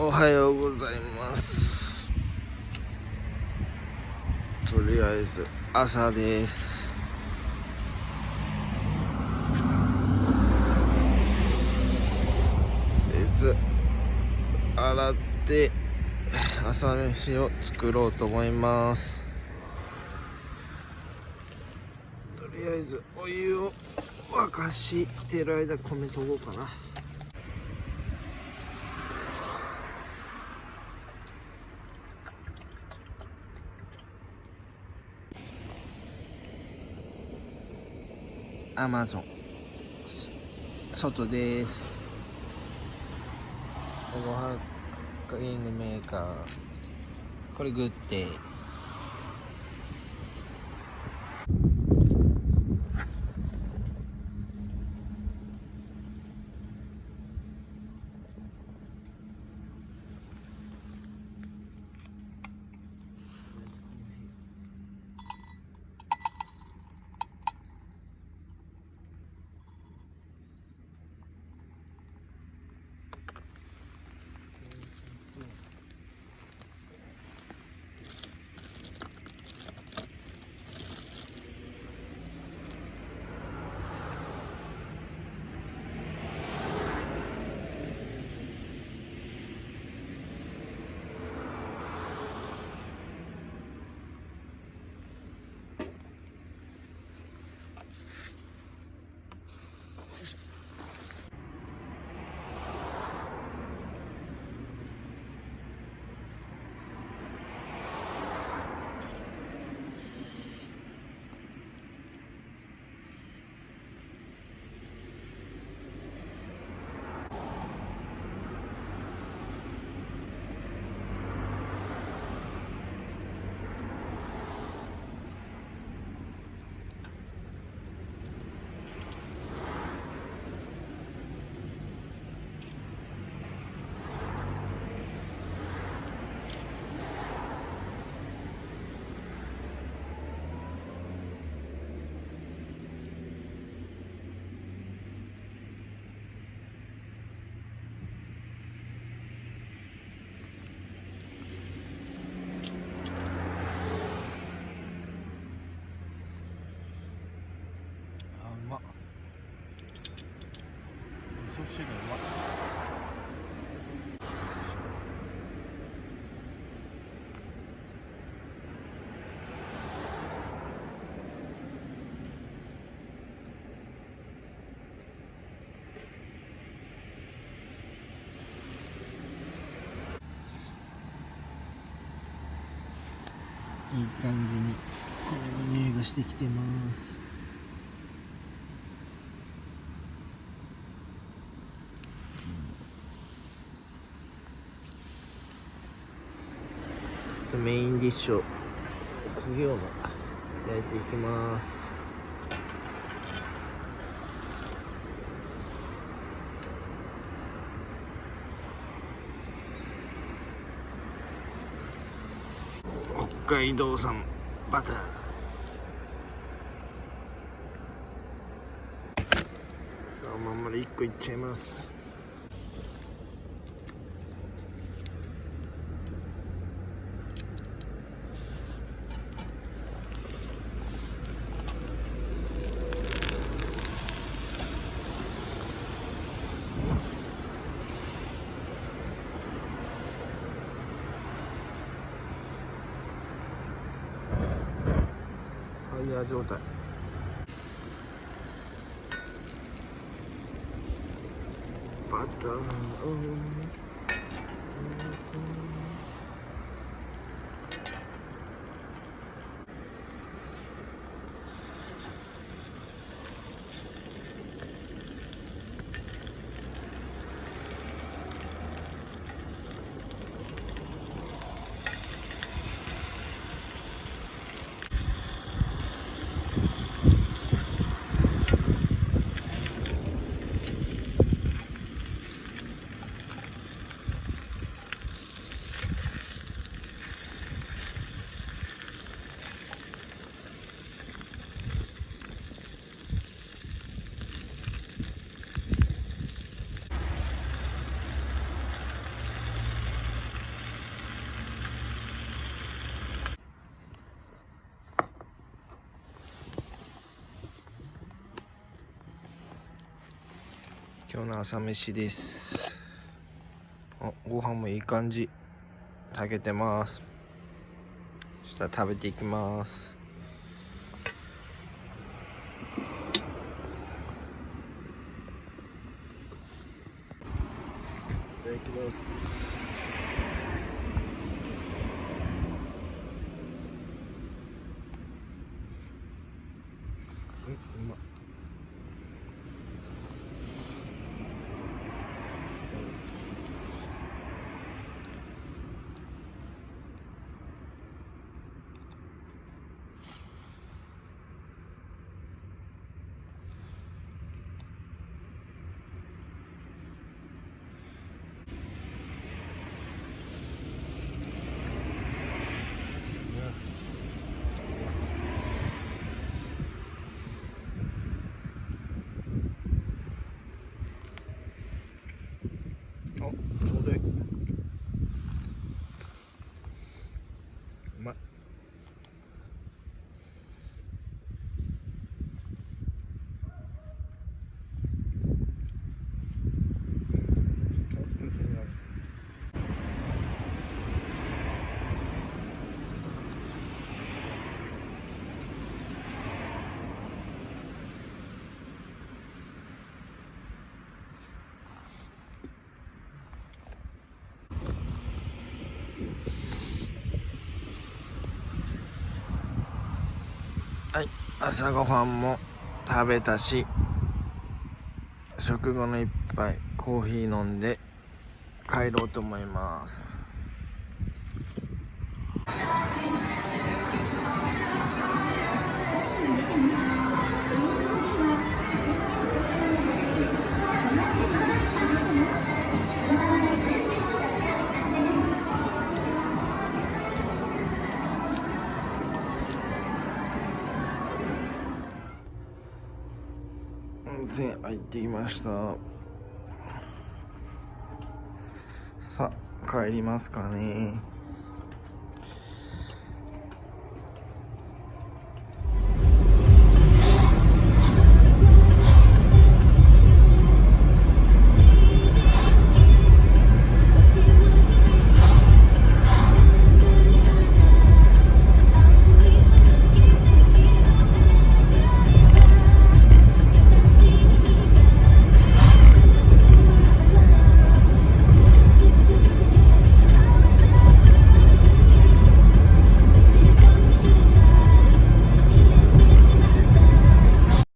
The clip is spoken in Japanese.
おはようございます。とりあえず朝です。洗って朝飯を作ろうと思います。とりあえずお湯を沸かしてる間米研ごうかな。アマゾン外です。ご飯クリーニングメーカー、これグッデイ。うまっ。味噌汁うまっ。いい感じに米の匂いがしてきてます。ちょっとメインディッシュを焦げを焼いていきます。北海道産バター、そのまんまで1個いっちゃいます。ファイヤー状態。バターを今日の朝飯です。ご飯もいい感じ炊けてます。そしたら食べていきます。いただきます。うまっ。ちょうどいい。うまい。はい、朝ごはんも食べたし、食後の一杯コーヒー飲んで帰ろうと思います。温泉入ってきました。さあ帰りますかね。